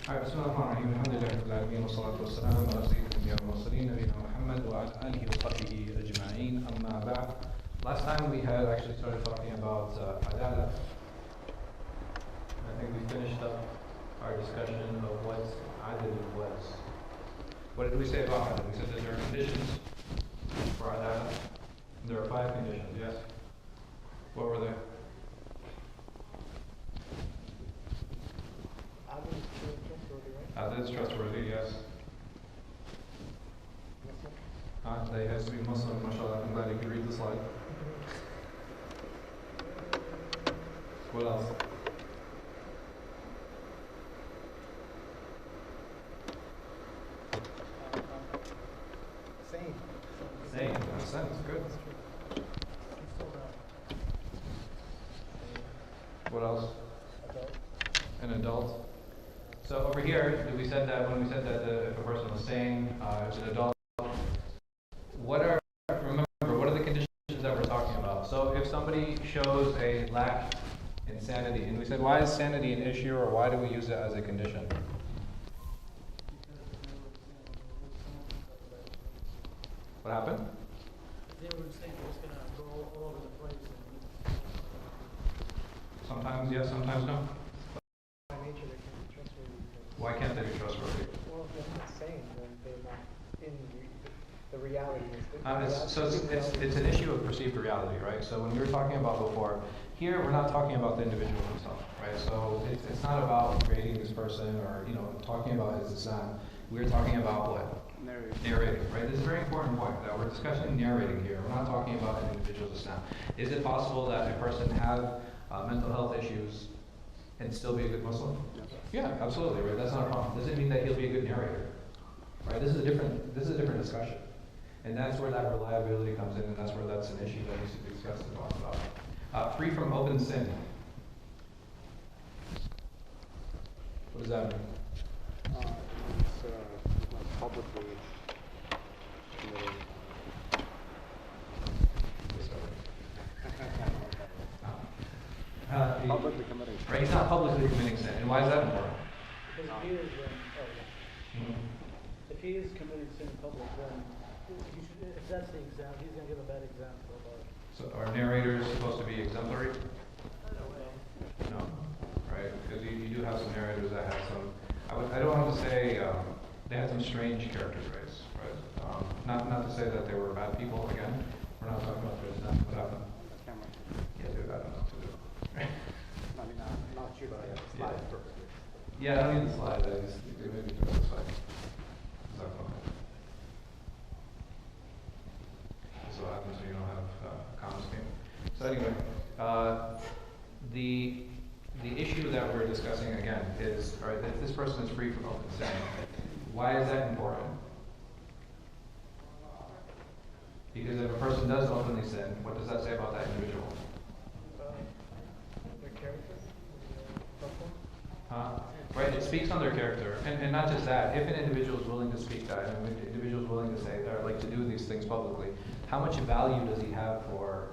بسم الله الرحمن الرحيم الحمد لله رب العالمين والصلاة والسلام على سيد الأنبياء والمرسلين نبينا محمد وعلى آله وصحبه أجمعين أما بعد. Last time we had actually started talking about Adalah. I think we finished up our discussion of what Adil was. What did we say about Adil? We said that there are conditions for Adalah. There are 5 conditions, yes? What were they? Adil is trustworthy, yes. They has to be Muslim, mashallah. I'm glad you can read the slide. What else? Sane. Makes sense. Good. What else? An adult. So over here, we said that when we said that if a person was sane, it's an adult. What are the conditions that we're talking about? So if somebody shows a lack in sanity, and we said, why is sanity an issue, or why do we use it as a condition? What happened? They were saying it was going to go all over the place. Sometimes yes, sometimes no. By nature, they can't be trustworthy. Why can't they be trustworthy? Well, if they're not sane, then they're not in the reality. So it's an issue of perceived reality, right? So when we were talking about before, here we're not talking about the individual himself, right? So it's not about grading this person or talking about his Islam. We're talking about what? Narrating, right? This is a very important point that we're discussing narrating here. We're not talking about an individual's Islam. Is it possible that a person have mental health issues and still be a good Muslim? Yeah, absolutely, right? That's not a problem. Does it mean that he'll be a good narrator? Right? This is a different discussion. And that's where that reliability comes in, and that's where that's an issue that needs to be discussed and talked about. Free from open sin. What does that mean? It's publicly committing. Publicly committing. Right, he's not publicly committing sin. And why is that important? Because if he is committing sin in public, then if that's the example, he's going to give a bad example about it. So are narrators supposed to be exemplary? No, right? Because you do have some narrators that have some, I don't want to say they had some strange character traits, right? Not to say that they were bad people, again. We're not talking about this, what happened. Yeah, dude, I don't know what to do. I mean, not you, but I have slides purposes. Yeah, I don't need the slides, I just maybe do this slide. This is what happens when you don't have a common scheme. So anyway, the issue that we're discussing again is, all right, if this person is free from open sin, why is that important? Because if a person does openly sin, what does that say about that individual? Their character? Right, it speaks on their character. And not just that, if an individual is willing to speak that, and if an individual is willing to say that, like to do these things publicly, how much value does he have for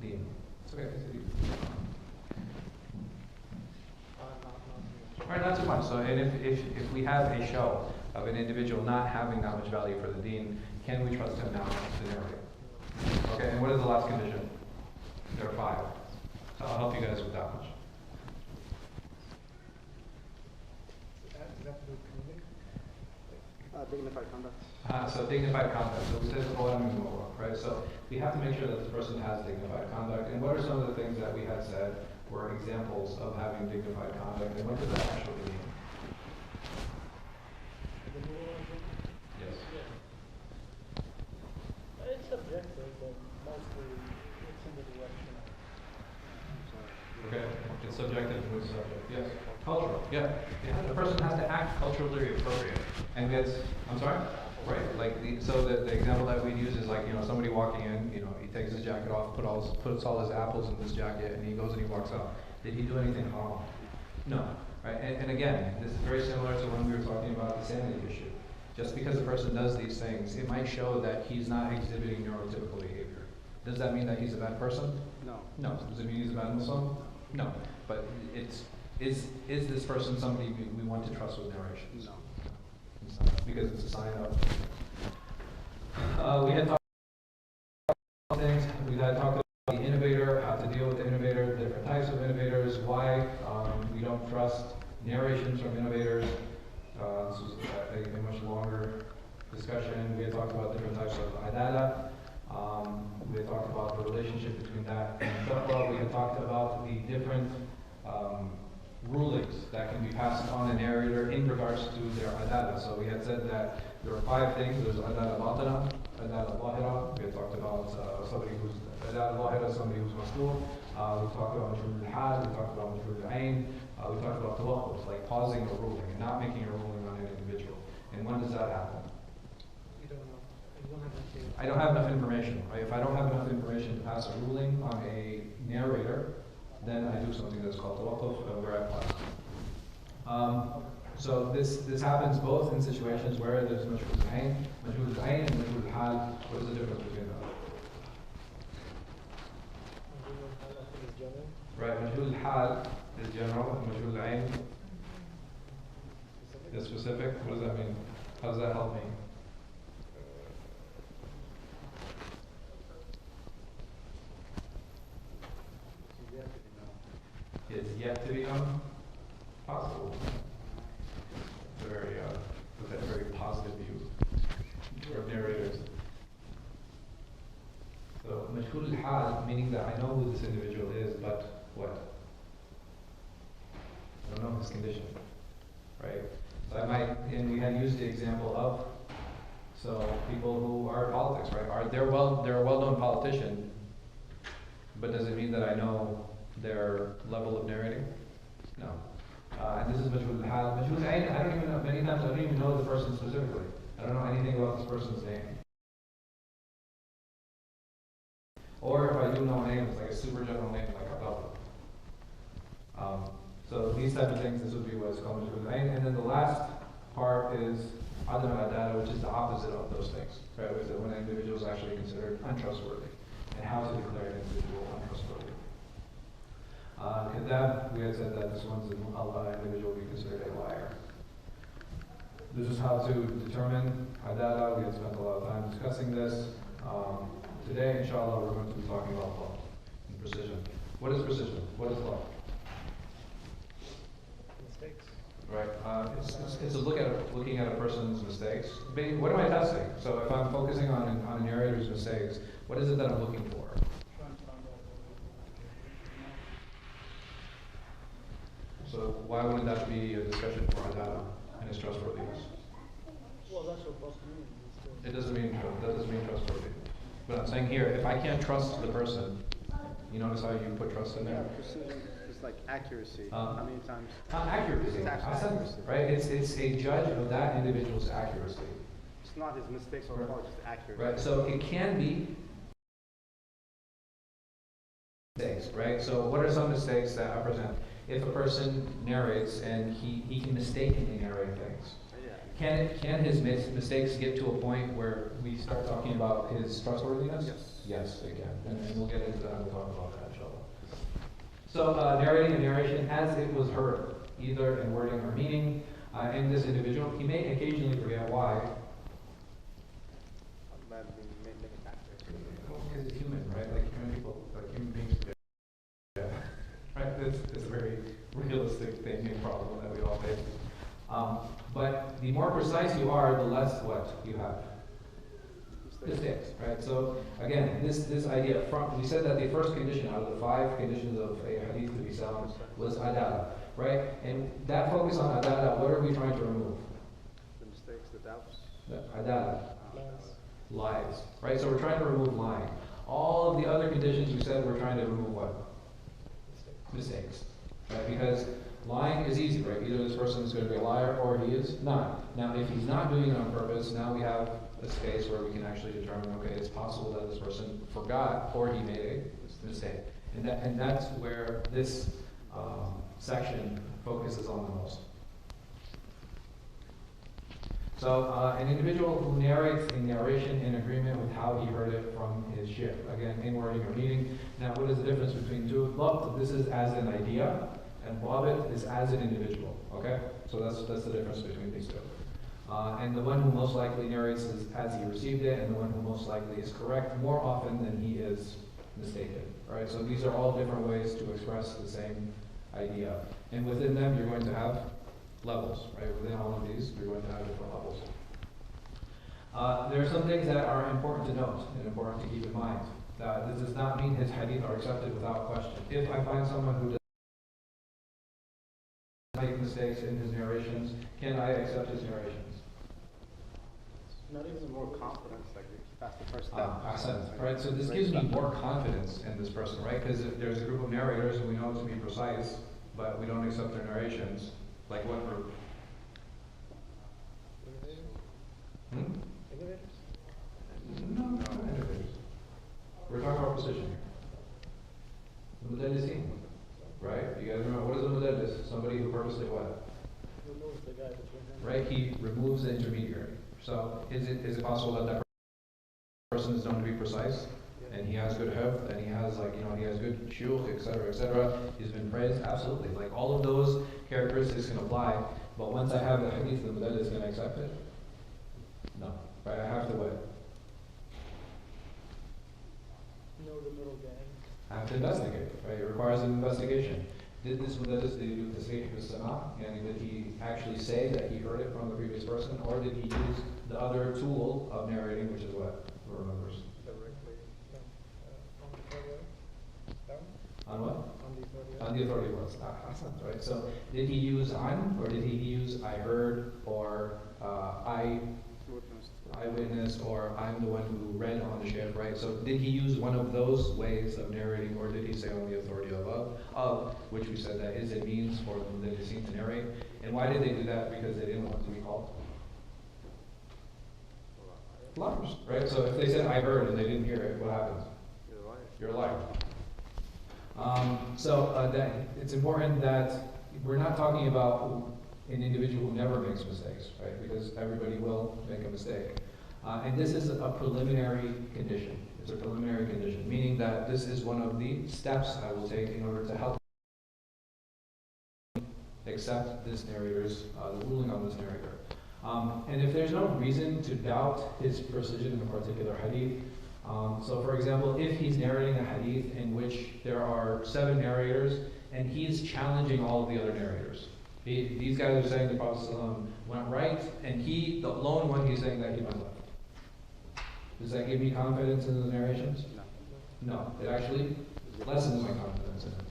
deen? It's okay. Right, not too much. So, and if we have a show of an individual not having that much value for the deen, can we trust him now to narrate? Okay, and what is the last condition? There are 5. So I'll help you guys with that much. Dignified conduct. So dignified conduct. So we said right? So we have to make sure that this person has dignified conduct. And what are some of the things that we had said were examples of having dignified conduct, and what does that actually mean? Yes. It's subjective, but mostly it's in the direction. Okay. It's subjective and it's subject. Yes. Cultural. Yeah. The person has to act culturally appropriate. And that's, I'm sorry? Right. Like the example that we'd use is like, somebody walking in, he takes his jacket off, puts all his apples in this jacket, and he goes and he walks out. Did he do anything wrong? No. Right? And again, this is very similar to when we were talking about the sanity issue. Just because a person does these things, it might show that he's not exhibiting neurotypical behavior. Does that mean that he's a bad person? No. No. Does it mean he's a bad Muslim? No. But it's Is this person somebody we want to trust with narrations? No. It's not, because it's a sign of. We had talked about things. We had talked about the innovator, how to deal with the innovator, different types of innovators, why we don't trust narrations from innovators. This was a much longer discussion. We had talked about different types of adala. We had talked about the relationship between that and taqwa. We had talked about the different rulings that can be passed on the narrator in regards to their adala. So we had said that there are 5 things. There's adala batina, adala zahira. We had talked about somebody who's adala zahira, somebody who's mas'ul. We talked about majhul al-hal. We talked about majhul al-ayn. We talked about tawaqquf, like pausing a ruling and not making a ruling on an individual. And when does that happen? You don't know. You don't have enough data. I don't have enough information, right? If I don't have enough information to pass a ruling on a narrator, then I do something that's called tawaqquf, where I pause. So this happens both in situations where there's majhul al-ayn and majhul al-hal. What is the difference between them? Right, majhul al-hal is general, and majhul al-ayn is specific. What does that mean? How does that help me? It's yet to be known. Possible. It's a very, very positive view of narrators. So majhul al-hal, meaning that I know who this individual is, but what? I don't know his condition, right? So I might, and we had used the example of, so people who are in politics, right? They're a well-known politician, but does it mean that I know their level of narrating? No. And this is majhul al-hal. Majhul al-ayn, I don't even know, many times I don't even know the person specifically. I don't know anything about this person's name. Or if I do know a name, it's like a super general name, like Abdullah. So these type of things, this would be what's called majhul al-ayn. And then the last part is adam al-adala, which is the opposite of those things, right? Which is when an individual is actually considered untrustworthy, and how to declare an individual untrustworthy. Kadhab, we had said that this one's an individual will be considered a liar. This is how to determine adala. We had spent a lot of time discussing this. Today, inshallah, we're going to be talking about law and precision. What is precision? What is law? Mistakes. Right. It's a looking at a person's mistakes. What am I testing? So if I'm focusing on a narrator's mistakes, what is it that I'm looking for? So why wouldn't that be a discussion for adala and its trustworthiness? Well, that's what trust means. It doesn't mean trustworthy. But I'm saying here, if I can't trust the person, you notice how you put trust in there? Precision is like accuracy. How many times? Not accuracy. Right? It's a judge of that individual's accuracy. It's not his mistakes or faults, it's accuracy. Right. So it can be mistakes, right? So what are some mistakes that I present? If a person narrates and he can mistakenly narrate things. Can his mistakes get to a point where we start talking about his trustworthiness? Yes. Yes, they can. And we'll get into that and we'll talk about that, inshallah. So narrating a narration as it was heard, either in wording or meaning, in this individual, he may occasionally forget why. Because he's human, right? Like human people, like human beings forget. Right? It's a very realistic thing and problem that we all face. But the more precise you are, the less what you have. Mistakes, right? So again, this idea from we said that the first condition out of the 5 conditions of a hadith to be sound was adala, right? And that focus on adala, what are we trying to remove? The mistakes, the doubts. Adala. Lies. Right? So we're trying to remove lying. All of the other conditions we said we're trying to remove what? Mistakes. Right? Because lying is easy, right? Either this person is going to be a liar or he is not. Now, if he's not doing it on purpose, now we have a space where we can actually determine, okay, it's possible that this person forgot or he made a mistake. And that's where this section focuses on the most. So an individual who narrates a narration in agreement with how he heard it from his shaykh. Again, in wording or meaning. Now, what is the difference between two? Look, this is as an idea, And Dhabit is as an individual, okay? So that's the difference between these two. And the one who most likely narrates is as he received it, and the one who most likely is correct more often than he is mistaken, right? So these are all different ways to express the same idea. And within them, you're going to have levels, right? Within all of these, you're going to have different levels. There are some things that are important to note and important to keep in mind. This does not mean his hadith are accepted without question. If I find someone who does make mistakes in his narrations, can I accept his narrations? Not even more confidence, like that's the first step. Right, so this gives me more confidence in this person, right? Because there's a group of narrators who we know to be precise, but we don't accept their narrations. Like what group? No, not innovators. We're talking about precision here. The Muḥaddithīn, right? You guys remember, what is a muḥaddith? Somebody who purposely what? Removes the guy between them. Right, he removes the intermediary. So is it possible that that person is known to be precise? And he has good hifz, and he has he has good shuyukh, etc. He's been praised, absolutely. Like all of those characteristics can apply, but once I have the hadith, the muḥaddith is going to accept it? No, right, I have to what? Know the middle gang. I have to investigate, right? It requires an investigation. Did this muḥaddith do tasrīḥ bis-samā'? And did he actually say that he heard it from the previous person, or did he use the other tool of narrating, which is what? Who remembers? On what? On the authority words. Right. So did he use an, or did he use I heard, or eyewitness, or I'm the one who read on the shaykh, right? So did he use one of those ways of narrating, or did he say on the authority of which we said that is a means for them that is seen to narrate? And why did they do that? Because they didn't want to be called liars, right? So if they said I heard and they didn't hear it, what happens? You're a liar. That it's important that we're not talking about an individual who never makes mistakes, right? Because everybody will make a mistake. And this is a preliminary condition. It's a preliminary condition, meaning that this is one of the steps I will take in order to help accept this narrator's, the ruling on this narrator. And if there's no reason to doubt his precision in a particular hadith, so for example, if he's narrating a hadith in which there are 7 narrators and he's challenging all of the other narrators. These guys are saying the Prophet ﷺ went right, and the lone one, he's saying that he went left. Does that give me confidence in the narrations? No. It actually lessens my confidence in it.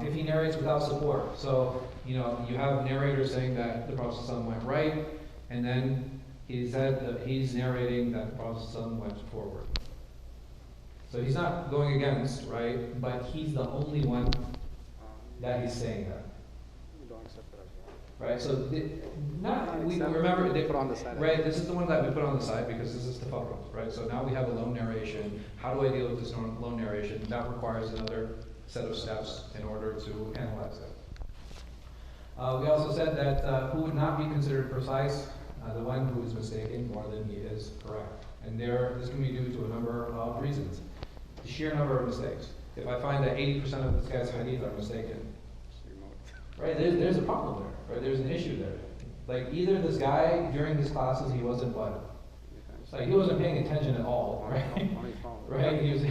If he narrates without support, so you have narrators saying that the Prophet ﷺ went right, and then he said that he's narrating that the Prophet ﷺ went forward. So he's not going against, right? But he's the only one that he's saying that. Right, so we remember they put on the side. Right, this is the one that we put on the side because this is tafarruq, right? So now we have a lone narration. How do I deal with this lone narration? That requires another set of steps in order to analyze it. We also said that who would not be considered precise? The one who is mistaken more than he is correct. And this can be due to a number of reasons. The sheer number of mistakes. If I find that 80% of this guy's hadith are mistaken, right, there's a problem there, right? There's an issue there. Like either this guy during his classes he wasn't what? It's like he wasn't paying attention at all, right? Right? He was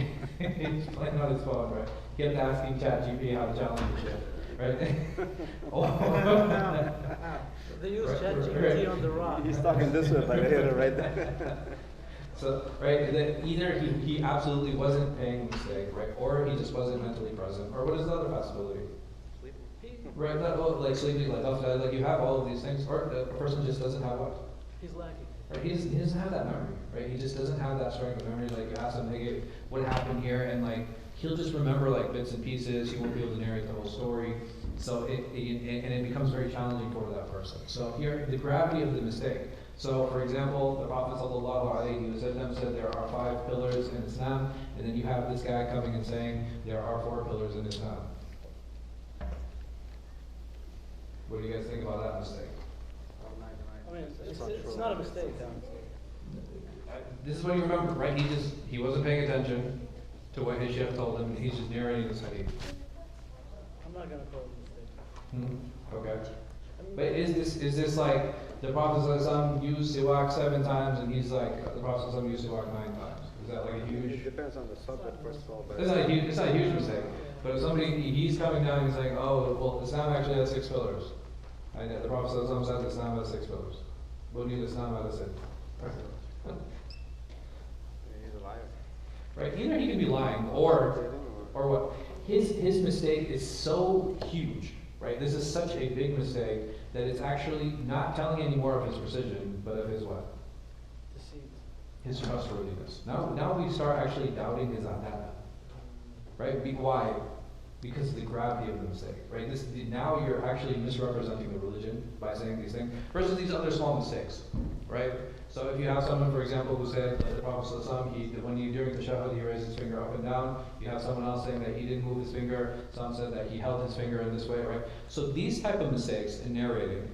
playing on his phone, right? He kept asking ChatGPT how to challenge the shit, right? They use ChatGPT on the rock. He's talking this way, like I hear it right there. So, right, either he absolutely wasn't paying a mistake, right? Or he just wasn't mentally present. Or what is the other possibility? Right, like sleeping, like you have all of these things, or the person just doesn't have what? He's lacking. Right, he doesn't have that memory, right? He just doesn't have that strength of memory. Like you ask him, hey, what happened here, and like he'll just remember like bits and pieces. He won't be able to narrate the whole story. So it becomes very challenging for that person. So here, the gravity of the mistake. So for example, the Prophet ﷺ said there are 5 pillars in Islam, and then you have this guy coming and saying there are 4 pillars in Islam. What do you guys think about that mistake? I mean, it's not a mistake. This is what you remember, right? He wasn't paying attention to what his chef told him, and he's just narrating this hadith. I'm not going to call it a mistake. Okay. I mean, But is this like the Prophet ﷺ used siwak 7 times and he's like the Prophet ﷺ used siwak 9 times? Is that like a It huge? depends on the subject, first of all, but. It's not a huge mistake. But if somebody he's coming down and he's like, oh well, Islam actually has 6 pillars. And the Prophet ﷺ said Islam has 6 pillars. Buniyal Islam ala 6. He's a liar. Right? Either he can be lying or what? His mistake is so huge, right? This is such a big mistake that it's actually not telling any more of his precision, but of his what? deceit. His trustworthiness. Now we start actually doubting his adala, right? Why? Because of the gravity of the mistake, right? Now you're actually misrepresenting the religion by saying these things versus these other small mistakes, right? So if you have someone, for example, who said that the Prophet ﷺ, during the shahad, he raised his finger up and down. You have someone else saying that he didn't move his finger. Some said that he held his finger in this way, right? So these type of mistakes in narrating,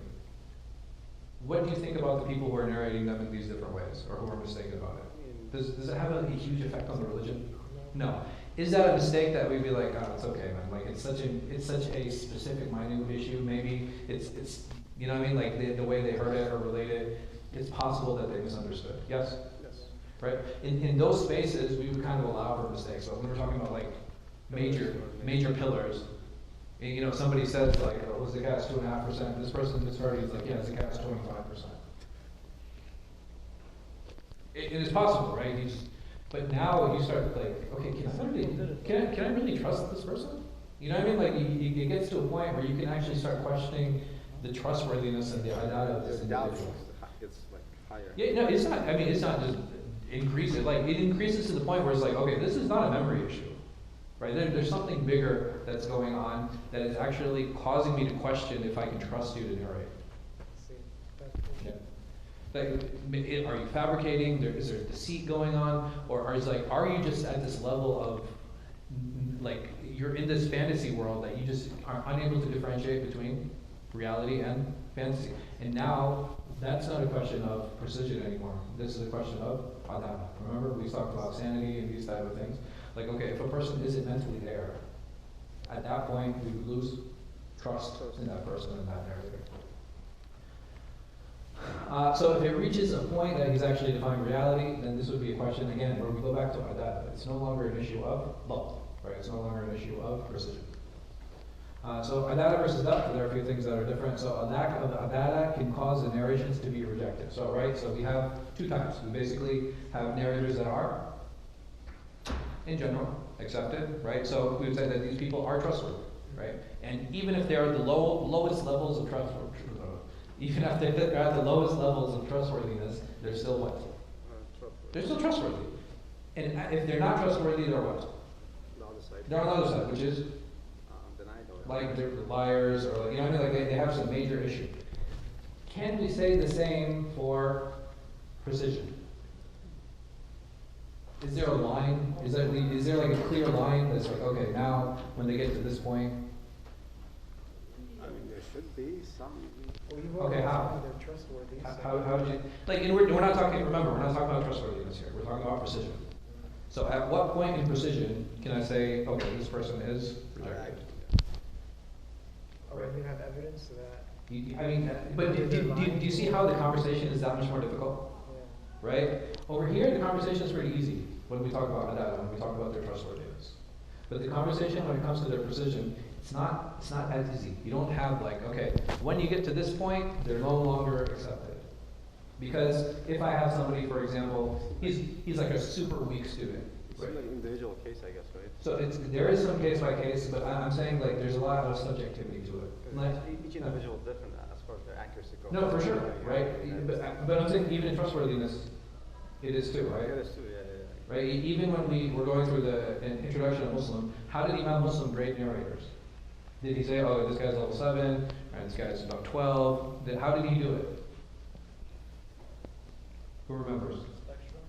what do you think about the people who are narrating them in these different ways, or who are mistaken about it? Does it have a huge effect on the religion? No. Is that a mistake that we'd be like, oh, it's okay, man. Like it's such a specific, minute issue. Maybe it's you know what I mean? Like the way they heard it or related. It's possible that they misunderstood. Yes? Yes. Right? In those spaces, we would kind of allow for mistakes. So when we're talking about like major pillars, and, you know, somebie says like, oh, was the cat's 2.5%? This person misheard. He's like, yeah, the cat's 25%. It is possible, right? But now you start like, okay, can I really trust this person? You know what I mean? Like it gets to a point where you can actually start questioning the trustworthiness and the adala of this individual. It's like higher. Yeah, no, it's not. I mean, it's not just increases. Like it increases to the point where it's like, okay, this is not a memory issue, right? There's something bigger that's going on that is actually causing me to question if I can trust you to narrate. Yeah. Like, are you fabricating? Is there deceit going on, or are you just at this level of like you're in this fantasy world that you just are unable to differentiate between reality and fantasy? And now that's not a question of precision anymore. This is a question of adala. Remember, we talked about sanity and these type of things. Like, okay, if a person isn't mentally there, at that point we would lose trust in that person and that narrative. So if it reaches a point that he's actually defining reality, then this would be a question again where we go back to adala. It's no longer an issue of law, right? It's no longer an issue of precision. So adala versus dabt, there are a few things that are different. So a lack of adala can cause the narrations to be rejected. So so we have 2 types. We basically have narrators that are, in general, accepted, right? So we've said that these people are trustworthy, right? And even if they're at the lowest levels of trustworthiness, even if they're at the lowest levels of trustworthiness, they're still what? They're still trustworthy. And if they're not trustworthy, they're what? The other side. They're on the other side, which is Denied or like they're liars, or like, you know what I mean? Like they have some major issue. Can we say the same for precision? Is there a line? Is there like a clear line that's like, okay, now when they get to this point? I mean, there should be some. Okay, how? They're trustworthy. How would you, like, and we're not talking, remember, we're not talking about trustworthiness here, we're talking about precision. So at what point in precision can I say, okay, this person is rejected? Or when you have evidence that. I mean, but do you see how the conversation is that much more difficult? Yeah. Right? Over here, the conversation is pretty easy when we talk about adala, when we talk about their trustworthiness. But the conversation when it comes to their precision, it's not as easy. You don't have like, okay, when you get to this point, they're no longer accepted. Because if I have somebody, for example, he's like a super weak student. It's like an individual case, I guess, right? So there is some case by case, but I'm saying like there's a lot of subjectivity to it. Like, Each individual is different as far as their accuracy goes. no, for sure, right? But I'm saying even in trustworthiness, it is too, right? Yeah, that's true, yeah. Right? Even when we were going through the introduction of Muslim, how did Imam Muslim grade narrators? Did he say, oh, this guy's level 7, right, this guy's about 12? How did he do it? Who remembers? Spectrum.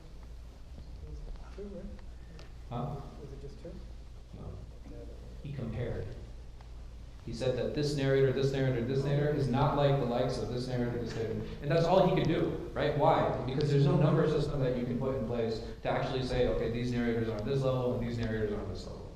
Two, right? Huh? Was it just 2? No. He compared. He said that this narrator is not like the likes of this narrator, this narrator. And that's all he could do, right? Why? Because there's no number system that you can put in place to actually say, okay, these narrators are on this level and these narrators are on this level.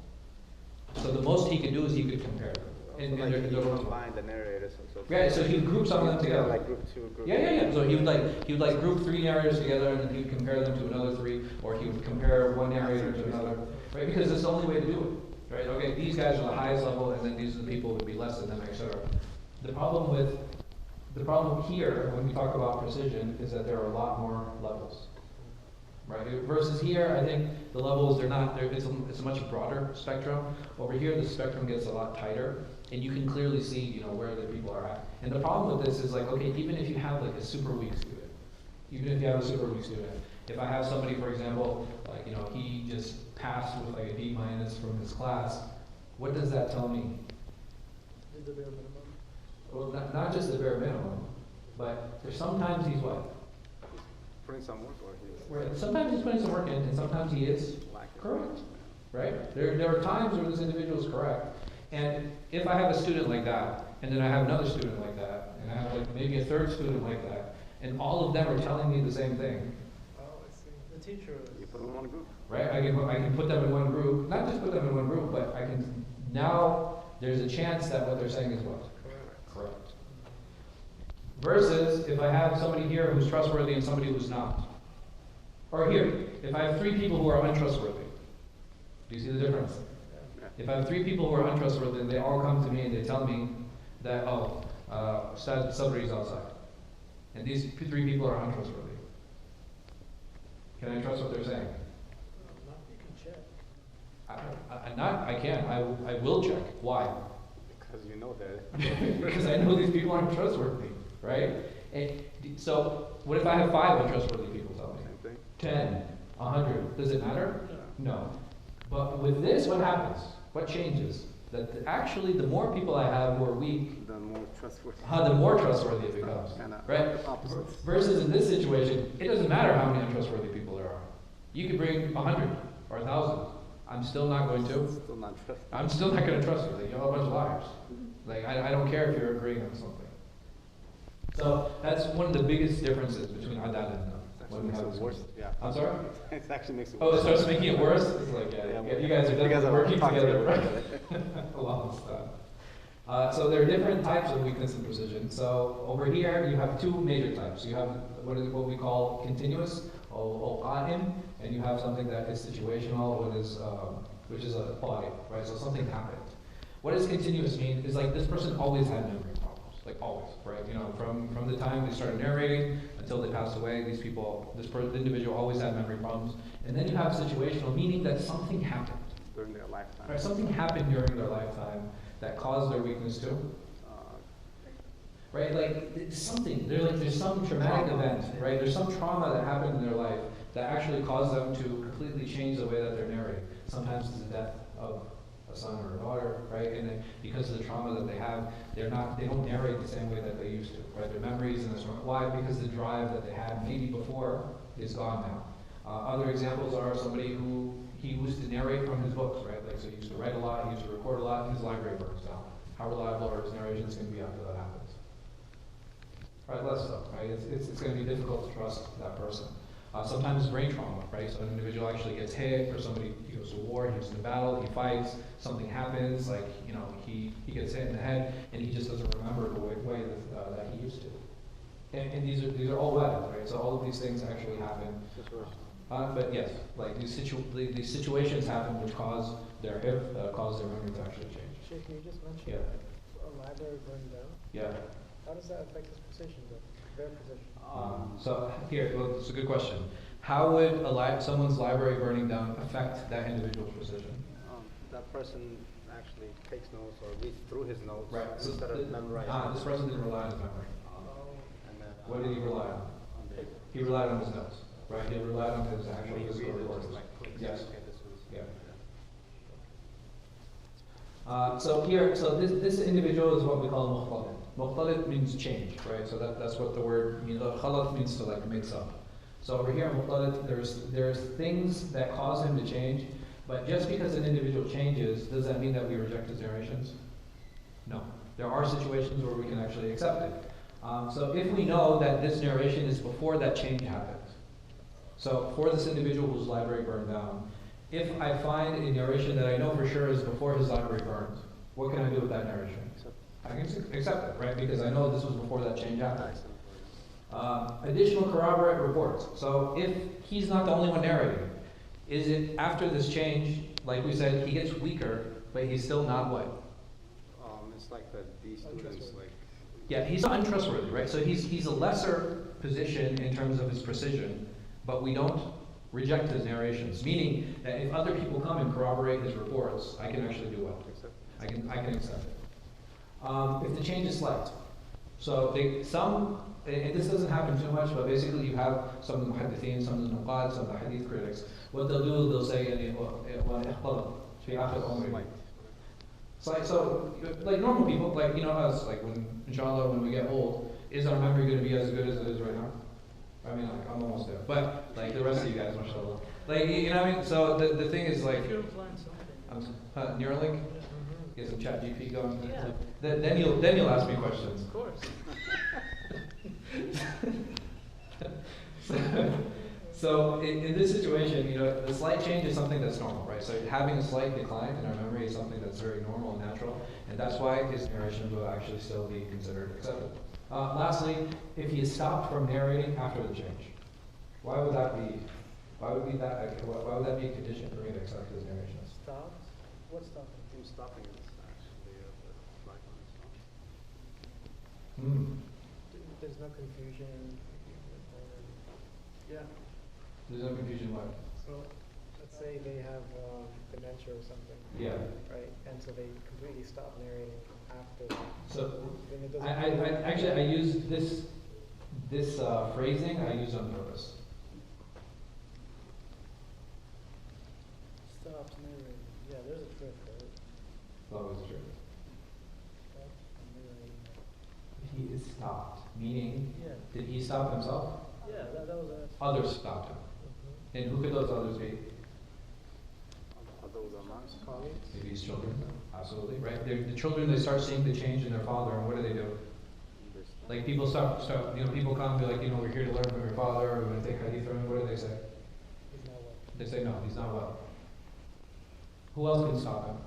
So the most he could do is he could compare them. And like they're he multiple. combined the narrators. Right, so he would group some of them together. Like group 2, group Yeah. So he would like group 3 narrators together, and then he would compare them to another 3, or he would compare one narrator to another, right? Because it's the only way to do it, right? Okay, these guys are the highest level, and then these are the people who would be less than them, etc. The problem here when we talk about precision is that there are a lot more levels, right? Versus here, I think the levels it's a much broader spectrum. Over here, the spectrum gets a lot tighter, and you can clearly see, where the people are at. And the problem with this is like, okay, even if you have like a super weak student, if I have somebody, for example, like, he just passed with like a D- from his class, what does that tell me? Did the bare minimum. Well, not just the bare minimum, but there's sometimes he's what? putting some work, or he's Right. Sometimes he's putting some work in, and sometimes he is lacking. correct. Right? There are times where this individual is correct. And if I have a student like that, and then I have another student like that, and I have like maybe a third student like that, and all of them are telling me the same thing, Oh, I see. The teacher You is. put them in one group. right? I can put them in one group, not just put them in one group, but I can, now there's a chance that what they're saying is what? Correct. Versus if I have somebody here who's trustworthy and somebody who's not. Or here, if I have 3 people who are untrustworthy. Do you see the difference? If I have 3 people who are untrustworthy and they all come to me and they tell me that, somebody's outside. And these 3 people are untrustworthy. Can I trust what they're saying? Not, you can check. I can't. I will check. Why? Because you know that. Because I know these people aren't trustworthy, right? And so, what if I have 5 untrustworthy people tell me? Same thing. 10, 100. Does it matter? No. But with this, what happens? What changes? That actually, the more people I have who are weak, The more trustworthy. the more trustworthy it becomes, Kinda right? opposites. Versus in this situation, it doesn't matter how many untrustworthy people there are. You could bring 100 or 1,000. I'm still not going to. Still not trustworthy. I'm still not going to trust you. You're all a bunch of liars. Like, I don't care if you're agreeing on something. So that's one of the biggest differences between adat and when we have Makes this it worse. conversation. Yeah. I'm sorry? It actually makes it Oh, it worse. starts making it worse? It's like, you guys are definitely working together, right? A lot of stuff. So there are different types of weakness and precision. So over here, you have 2 major types. You have what we call continuous, al-Qa'im, and you have something that is situational, which is a body, right? So something happened. What does continuous mean? Is like this person always had memory problems, like always, right? From the time they started narrating until they passed away, this individual always had memory problems. And then you have situational, meaning that something happened. During their lifetime. Right, something happened during their lifetime that caused their weakness too. Right, like it's something. There's some traumatic event, right? There's some trauma that happened in their life that actually caused them to completely change the way that they're narrating. Sometimes it's the death of a son or a daughter, right? And then because of the trauma that they have, they don't narrate the same way that they used to, right? Their memories and why? Because the drive that they had maybe before is gone now. Other examples are somebody who he used to narrate from his books, right? Like, so he used to write a lot, he used to record a lot, and his library burns down. How reliable are his narrations going to be after that happens? Right, less so, right? It's going to be difficult to trust that person. Sometimes brain trauma, right? So an individual actually gets hit, or somebody, he goes to war, he goes into battle, he fights, something happens, like, he gets hit in the head, and he just doesn't remember the way that he used to. And these are all weapons, right? So all of these things actually happen. But yes, like these situations happen which cause their memory to actually change. Sheikh, you just mentioned Yeah. a library burned down. Yeah. How does that affect his position, their position? So here, well, it's a good question. How would someone's library burning down affect that individual's position? That person actually takes notes or reads through his notes Right. instead of memorizing. This person didn't rely on his memory. And then, What did he rely on? He relied on his notes, right? He relied on his actual physical recordings. Yes. Yeah. So this individual is what we call mukhtalit. Mukhtalit means change, right? So that's what the word means. Khalat means to like mix up. So over here in mukhtalit, there's things that cause him to change, but just because an individual changes, does that mean that we reject his narrations? No. There are situations where we can actually accept it. So if we know that this narration is before that change happens, so for this individual whose library burned down, if I find a narration that I know for sure is before his library burned, What can I do with that narration? I can accept it, right? Because I know this was before that change happened. Additional corroborate reports. So if he's not the only one narrating, is it after this change, like we said, he gets weaker, but he's still not what? It's like the D students, like. Yeah, he's not untrustworthy, right? So he's a lesser position in terms of his precision, but we don't reject his narrations. Meaning that if other people come and corroborate his reports, I can actually do well. I can accept it. If the change is slight, so and this doesn't happen too much, but basically you have some of the Muḥaddithīn, some of the Naqd, some of the Hadith critics. What they'll do, they'll say, so like normal people, like us, like when inshallah when we get old, is our memory going to be as good as it is right now? I mean, like, I'm almost there, but like the rest of you guys, mashallah. Like you know what I mean? So the thing is like, Neuralink, get some chat GP going. Yeah. Then you'll ask me questions. Of course. So in this situation, the slight change is something that's normal, right? So having a slight decline in our memory is something that's very normal and natural, and that's why his narration will actually still be considered acceptable. Lastly, if he is stopped from narrating after the change, why would that be? Why would that be a condition for me to accept his narrations? Stopped? What's stopping? Him stopping is actually the flag on his phone. There's no confusion. Yeah. There's no confusion why? So, let's say they have dementia or something. Yeah. Right, and so they completely stop narrating after that. So Then it doesn't. I use this phrasing I use on purpose. Stopped narrating. Yeah, there's a trick, right? It's always true. Stopped narrating. He is stopped, meaning, Yeah. did he stop himself? Yeah, that was a. Others stopped him. And who could those others be? Are those amongst colleagues? Maybe his children. Absolutely, right? The children, they start seeing the change in their father, and what do? Like people start people come and be like, we're here to learn from your father, we're going to take Hadith from him. What do they say? He's not well. They say, no, he's not well. Who else can stop him?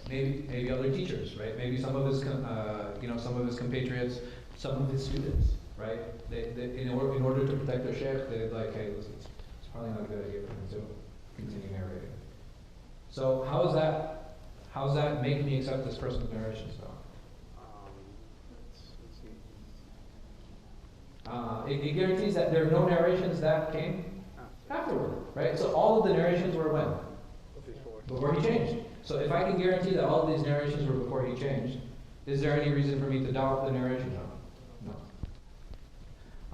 Maybe other teachers, right? Maybe some of his, some of his compatriots, some of his students, right? They in order to protect their sheikh, they're like, hey, listen, it's probably not a good idea for him to continue narrating. So how's that make me accept this person's narration style? It guarantees that there are no narrations that came afterward, right? So all of the narrations were when? Before he changed. So if I can guarantee that all of these narrations were before he changed, is there any reason for me to doubt the narration?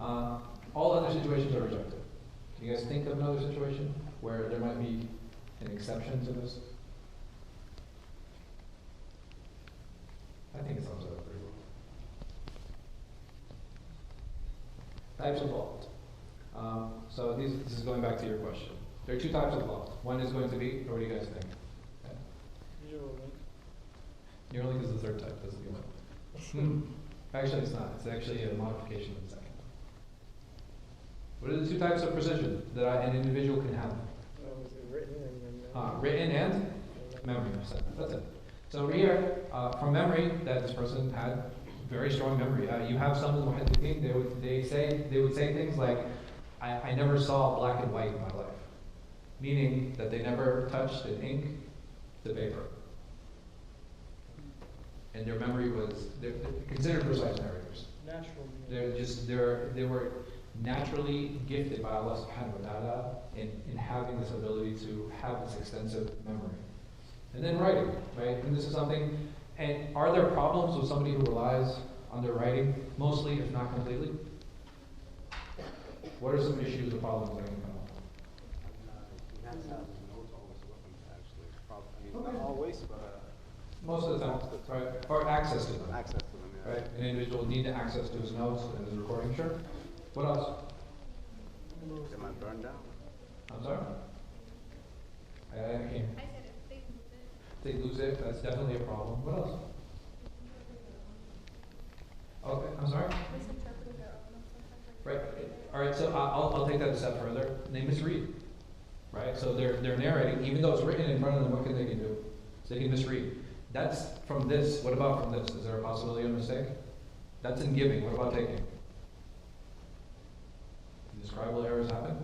No. All other situations are rejected. Can you guys think of another situation where there might be an exception to this? I think it sums it up pretty well. Types of fault. So this is going back to your question. There are two types of fault. One is going to be, or what do you guys think? Neuralink is the third type, that's the new one. Actually, it's not. It's actually a modification of the second. What are the two types of precision that an individual can have? Is it written and Written and memory. That's it. So here, from memory, that this person had very strong memory. You have some of the Muḥaddithīn, they would say things like, I never saw black and white in my life. Meaning that they never touched an ink to paper. And their memory they're considered precise narrators. Natural. They were naturally gifted by Allah subhanahu wa ta'ala in having this ability to have this extensive memory. And then writing, right? And this is something, and are there problems with somebody who relies on their writing, mostly, if not completely? What are some issues or problems that can come up? He has to have his notes always with him, actually. Probably, not always, but Most of the time, right? Or access to them. access to them, yeah. Right? An individual need to access to his notes and his recording, sure. What else? They might burn down. I'm sorry? I can't. I said if They lose it, that's definitely a problem. What else? Okay, I'm sorry? Right. All right, so I'll take that a step further. They misread. right? So they're narrating, even though it's written in front of them, what can they do? So they can misread. That's from this, what about from this? Is there a possibility of mistake? That's in giving, what about taking? Do scribal errors happen?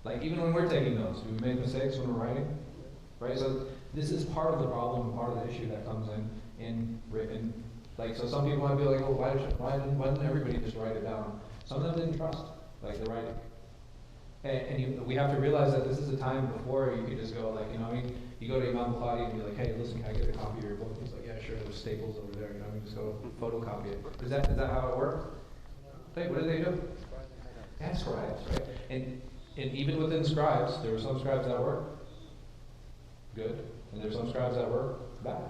Like even when we're taking notes, do we make mistakes when we're writing? Right, so this is part of the problem and part of the issue that comes in written. Like, so some people might be like, oh, why didn't everybody just write it down? Some of them didn't trust, like, the writing. We have to realize that this is a time before you could just go, like, you know what I mean? You go to Imam Bukhari and be like, hey, listen, can I get a copy of your book? He's like, yeah, sure, there's staples over there, you know what I mean? Just go photocopy it. Is that how it worked? Hey, what did they do? That's scribes, right? And even within scribes, there were some scribes that were good, and there were some scribes that were bad.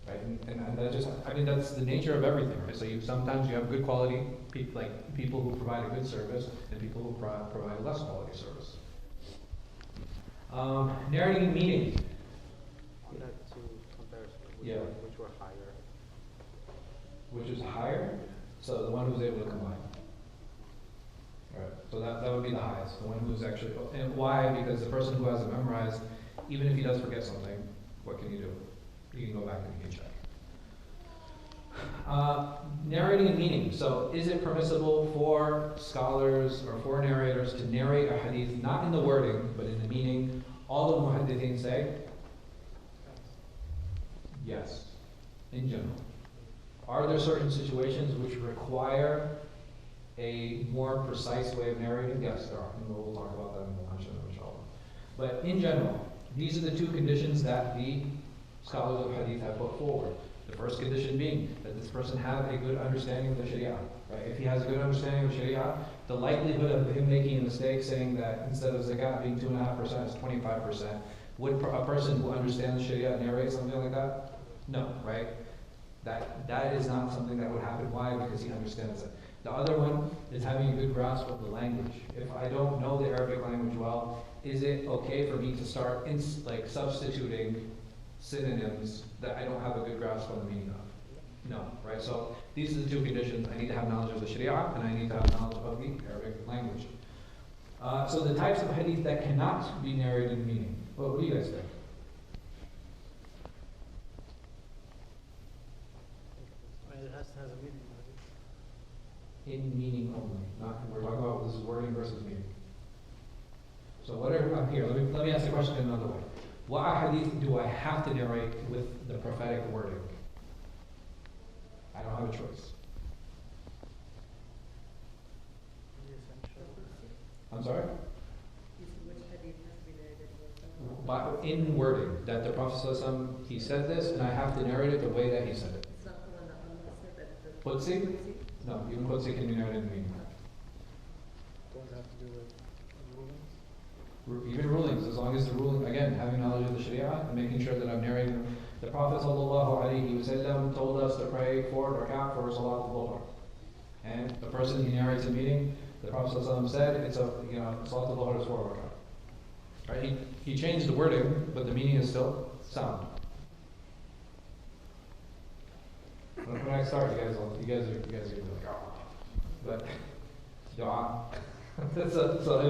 Right, and that just, I mean, that's the nature of everything, right? So sometimes you have good quality, people who provide a good service, and people who provide less quality service. Narrating meaning. You had two comparisons. Yeah. Which were higher. Which is higher, so the one who's able to combine. Right, so that would be the highest, the one who's actually, and why? Because the person who has it memorized, even if he does forget something, what can you do? You can go back and you can check. Narrating and meaning. So is it permissible for scholars or for narrators to narrate a hadith, not in the wording, but in the meaning? All the Muḥaddithīn say yes, in general. Are there certain situations which require a more precise way of narrating? Yes, there are. And we'll talk about that in the lunch, inshallah. But in general, these are the two conditions that the scholars of hadith have put forward. The first condition being that this person have a good understanding of the Sharia. Right? If he has a good understanding of Sharia, the likelihood of him making a mistake saying that instead of zakat being 2.5%, it's 25%, would a person who understands Sharia narrate something like that? No, right? That is not something that would happen. Why? Because he understands it. The other one is having a good grasp of the language. If I don't know the Arabic language well, is it okay for me to start substituting synonyms that I don't have a good grasp on the meaning of? No, right? So these are the two conditions. I need to have knowledge of the Sharia and I need to have knowledge of the Arabic language. So the types of hadith that cannot be narrated in meaning. Well, what do you guys think? I mean, it has a meaning. In meaning only. Not, we're talking about this is wording versus meaning. So whatever, here, let me ask the question in another way. What hadith do I have to narrate with the prophetic wording? I don't have a choice. I'm sorry? In wording, that the Prophet ﷺ, he said this, and I have to narrate it the way that he said it. It's not the one that Allah said that the Qudsi? No, even Qudsi can be narrated in meaning. Don't have to do with rulings? Even rulings, as long as the ruling, again, having knowledge of the Sharia and making sure that I'm narrating. The Prophet ﷺ told us to pray 4 rak'ah for Salat al-Dhuhr. And the person he narrates a meeting, the Prophet ﷺ said, it's a, Salat al-Dhuhr is 4 rak'ah. Right? He changed the wording, but the meaning is still sound. When I start, you guys are gonna be like, oh. But dua. So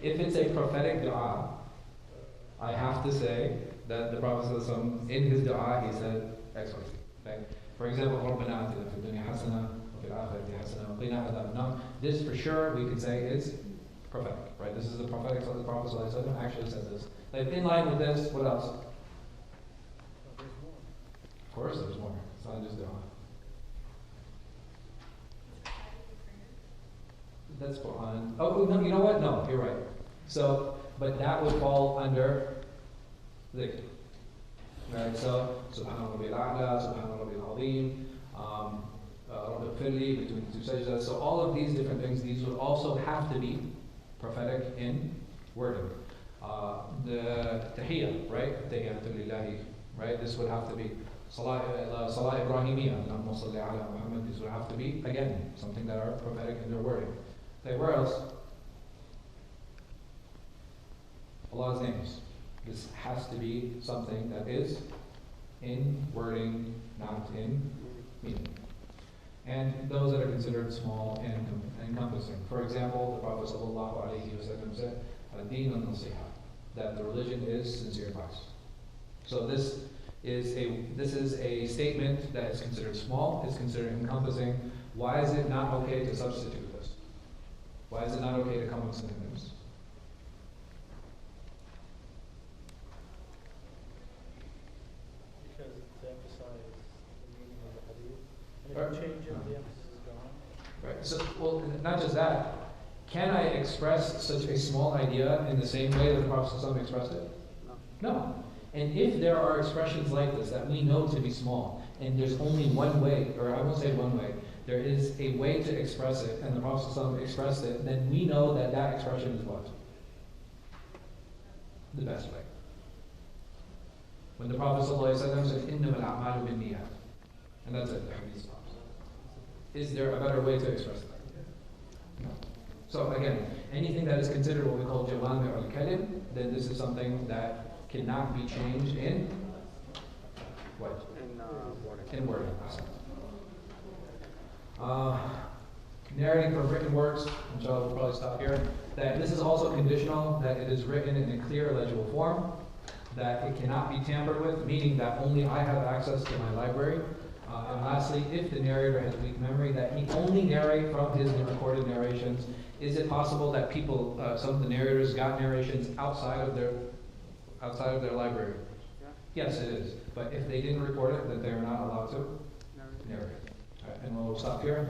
if it's a prophetic dua, I have to say that the Prophet ﷺ, in his dua, he said X, Y, Z. Right? For example, رَبَّنَا آتِنَا فِي الدُّنْيَا حَسَنَةً وَفِي الْآخِرَةِ حَسَنَةً وَقِنَا عَذَابَ النَّارِ. This for sure we can say is prophetic, right? This is the prophetic, so the Prophet ﷺ actually said this. Like in line with this, what else? Of course there's more. It's not just dua. That's Quran. Oh, no, you know what? No, you're right. So, but that would fall under dhikr. Right, so, Subhana Rabbil A'la, Subhana Rabbil Azim, Rabbil Firli, between the two sajdas. So all of these different things, these would also have to be prophetic in wording. The tahiyyah, right? Tahiyyatu lillahi, right? This would have to be Salah Ibrahimiyya, Allahumma salli ala Muhammad. These would have to be, again, something that are prophetic in their wording. Okay, where else? Allah's names. This has to be something that is in wording, not in meaning. And those that are considered small and encompassing. For example, the Prophet ﷺ said, ad-dīn an-nasīḥah, that the religion is sincere advice. So this is a statement that is considered small, it's considered encompassing. Why is it not okay to substitute this? Why is it not okay to come with synonyms? Because to emphasize the meaning of the hadith. And Right. if you change it, the emphasis is gone. Right. So, well, not just that. Can I express such a small idea in the same way that the Prophet ﷺ expressed it? No. No. And if there are expressions like this that we know to be small, and there's only one way, or I won't say one way, there is a way to express it, and the Prophet ﷺ expressed it, then we know that that expression is what? The best way. When the Prophet ﷺ said, إِنَّمَا الْأَعْمَالُ بِالنِّيَّاتِ, and that's it, the hadith stops. Is there a better way to express that? No. So again, anything that is considered what we call jawami' al-kalim, then this is something that cannot be changed in what? In wording. In wording. Narrating from written works, inshallah we'll probably stop here, that this is also conditional, that it is written in a clear, legible form, that it cannot be tampered with, meaning that only I have access to my library. And lastly, if the narrator has weak memory, that he only narrate from his recorded narrations. Is it possible that people, some of the narrators got narrations outside of their library? Yeah. Yes, it is. But if they didn't record it, then they are not allowed to Narration. narrate. All right, and we'll stop here.